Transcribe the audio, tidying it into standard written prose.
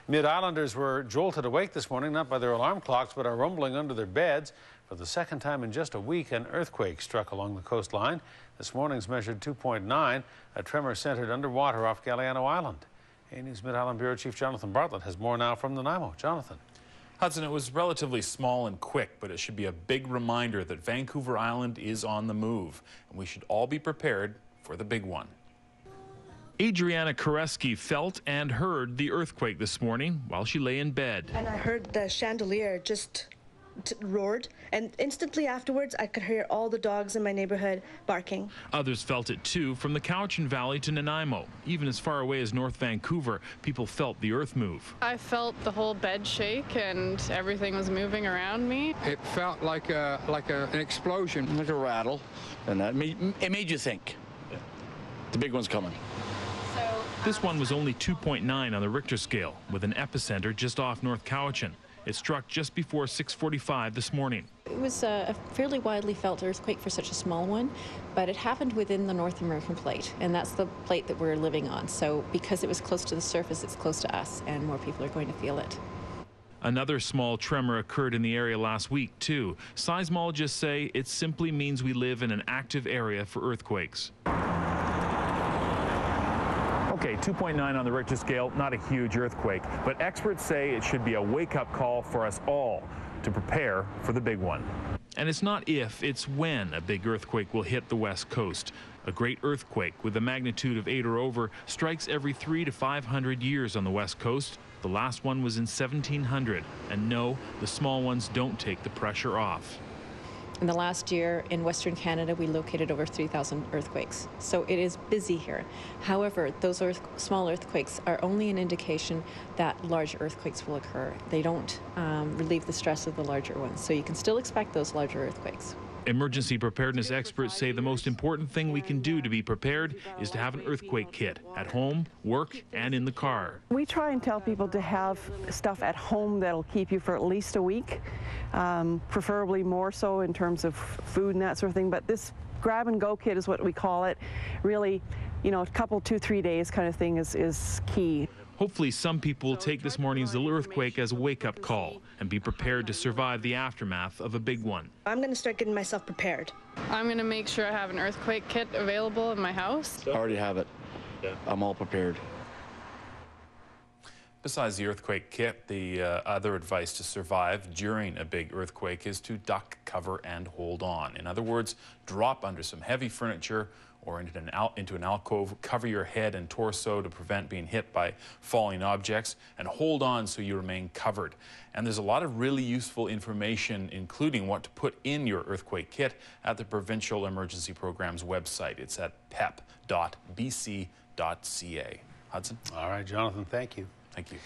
Mid-Islanders were jolted awake this morning, not by their alarm clocks, but are rumbling under their beds. For the second time in just a week, an earthquake struck along the coastline. This morning's measured 2.9, a tremor centered underwater off Galiano Island. A-News Mid-Island Bureau Chief Jonathan Bartlett has more now from Nanaimo. Jonathan. Hudson, it was relatively small and quick, but it should be a big reminder that Vancouver Island is on the move, and we should all be prepared for the big one. Adriana Kereszti felt and heard the earthquake this morning while she lay in bed. And I heard the chandelier just roared, and instantly afterwards I could hear all the dogs in my neighborhood barking. Others felt it too, from the Cowichan Valley to Nanaimo. Even as far away as North Vancouver, people felt the earth move. I felt the whole bed shake and everything was moving around me. It felt like an explosion. Like a rattle, and it made you think. The big one's coming. This one was only 2.9 on the Richter scale, with an epicenter just off North Cowichan. It struck just before 6:45 this morning. It was a fairly widely felt earthquake for such a small one, but it happened within the North American plate, and that's the plate that we're living on. So because it was close to the surface, it's close to us, and more people are going to feel it. Another small tremor occurred in the area last week, too. Seismologists say it simply means we live in an active area for earthquakes. Okay, 2.9 on the Richter scale, not a huge earthquake, but experts say it should be a wake-up call for us all to prepare for the big one. And it's not if, it's when a big earthquake will hit the West Coast. A great earthquake with a magnitude of 8 or over strikes every 300 to 500 years on the West Coast. The last one was in 1700. And no, the small ones don't take the pressure off. In the last year in Western Canada, we located over 3,000 earthquakes. So it is busy here. However, those small earthquakes are only an indication that large earthquakes will occur. They don't relieve the stress of the larger ones. So you can still expect those larger earthquakes. Emergency preparedness experts say the most important thing we can do to be prepared is to have an earthquake kit at home, work, and in the car. We try and tell people to have stuff at home that'll keep you for at least a week, preferably more so in terms of food and that sort of thing. But this grab-and-go kit is what we call it. Really, you know, a couple, 2-3 days kind of thing is key. Hopefully some people will take this morning's little earthquake as a wake-up call and be prepared to survive the aftermath of a big one. I'm going to start getting myself prepared. I'm going to make sure I have an earthquake kit available in my house. I already have it. Yeah. I'm all prepared. Besides the earthquake kit, the other advice to survive during a big earthquake is to duck, cover, and hold on. In other words, drop under some heavy furniture or into an alcove, cover your head and torso to prevent being hit by falling objects, and hold on so you remain covered. And there's a lot of really useful information, including what to put in your earthquake kit, at the Provincial Emergency Program's website. It's at pep.bc.ca. Hudson? All right, Jonathan, thank you. Thank you.